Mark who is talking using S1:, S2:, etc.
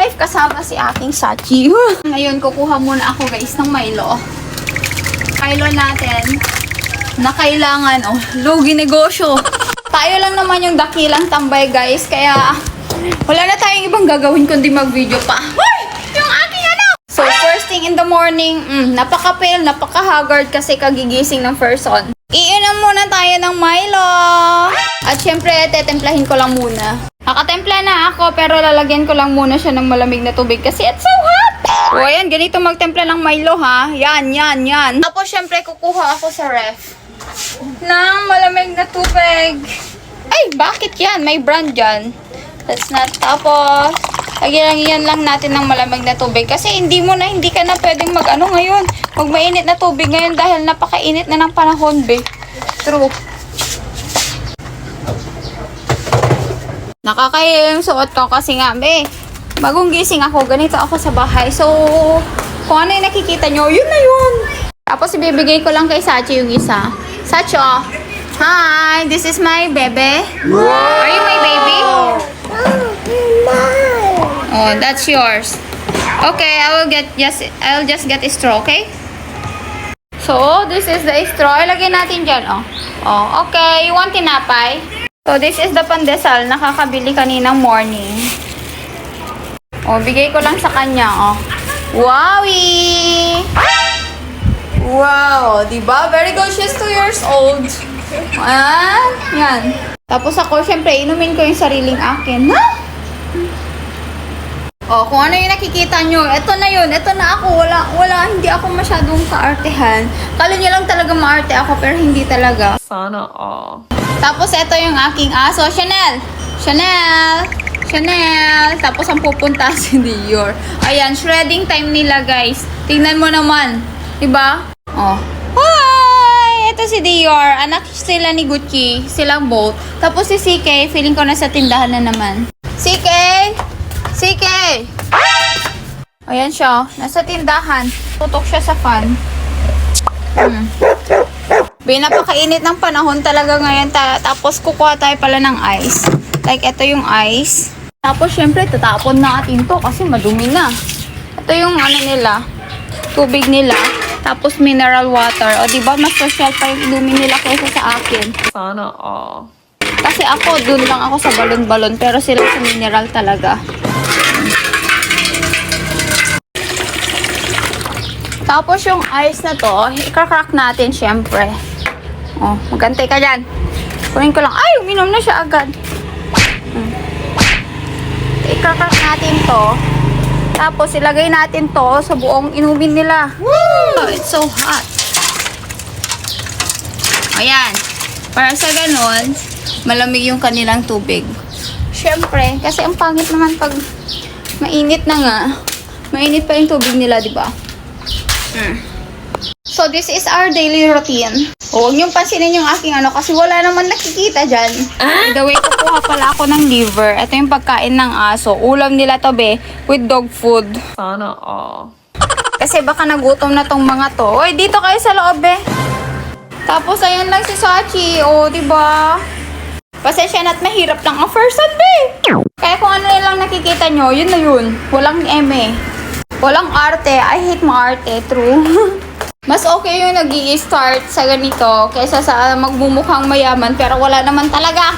S1: life kasama si aking Sachi. Ngayon, kukuha muna ako guys ng Milo. Milo natin na kailangan, lugi negosyo. Tayo lang naman yung dakilang tambay guys, kaya wala na tayong ibang gagawin kundi mag-video pa. Hoy! Yung aking ano! So, first thing in the morning, napaka-pale, napaka-haggard kasi kagigising ng person. Iinom muna tayo ng Milo. At syempre, tetemplahin ko lang muna. Nakatempla na ako, pero lalagyan ko lang muna siya ng malamig na tubig kasi it's so hot! O, ayan, ganito magtempla ng Milo, ha? Yan. Tapos, syempre, kukuha ako sa ref ng malamig na tubig. Ay, bakit yan? May brand yan. That's not. Tapos, lagyan lang natin ng malamig na tubig. Kasi hindi ka na pwedeng ngayon. Magmainit na tubig ngayon dahil napakainit na ng panahon, be. True. Nakakahiya yung suot ko kasi nga, be. Bagong gising ako, ganito ako sa bahay. So, kung ano yung nakikita nyo, yun na yun. Tapos, ibibigay ko lang kay Sachi yung isa. Sachi, hi, this is my baby. Wow. Are you my baby? Oh, that's yours. Okay, I'll just get a straw, okay? So, this is the straw. Ilagay natin dyan, Oh, okay. You want tinapay? So, this is the pandesal. Nakakabili kaninang morning. Oh, bigay ko lang sa kanya, Wowie! Wow, diba? Very good. She's 2 years old. Yan. Tapos ako, syempre, inumin ko yung sariling akin. Ha? Kung ano yung nakikita nyo, eto na yun. Eto na ako. Hindi ako masyadong kaartehan. Kala nyo lang talaga maarte ako, pero hindi talaga.
S2: Sana all.
S1: Tapos, eto yung aking aso. Chanel. Tapos, ang pupunta si Dior. Ayan, shredding time nila, guys. Tingnan mo naman. Diba? Hi! Ito si Dior. Anak sila ni Gucci. Silang both. Tapos si CK, feeling ko nasa tindahan na naman. CK! Ayan siya. Nasa tindahan. Tutok siya sa fan. Napakainit ng panahon talaga ngayon. Tapos kukuha tayo pala ng ice. Like, ito yung ice. Tapos, syempre, tatapon natin to kasi madumi na. Ito yung nila. Tubig nila. Tapos, mineral water. O, diba, mas social pa yung dumi nila kaysa sa akin.
S2: Sana all.
S1: Kasi ako, dun lang ako sa balon-balon. Pero sila sa mineral talaga. Tapos, yung ice na to, i-crack natin, syempre. Magantay ka dyan. Kunin ko lang. Ay, uminom na siya agad. I-crack natin to. Tapos, ilagay natin to sa buong inumin nila. Woo! It's so hot. Ayan. Para sa ganon, malamig yung kanilang tubig. Siyempre, kasi ang pangit naman pag mainit na nga. Mainit pa yung tubig nila, di ba? So, this is our daily routine. Huwag niyong pansinin yung aking kasi wala naman nakikita dyan. By the way, kukuha pala ako ng liver. Ito yung pagkain ng aso. Ulam nila to, be, with dog food.
S2: Sana all.
S1: Kasi baka nagutom na tong mga to. Oy, dito kayo sa loob, be. Tapos, ayan lang si Sachi. Diba? Pasensya na't mahirap lang ang first son, be. Kaya kung ano lang nakikita nyo, yun na yun. Walang eme. Walang arte. I hate maarte. True. Mas okay yung nag-i-start sa ganito kaysa sa magmumukhang mayaman pero wala naman talaga.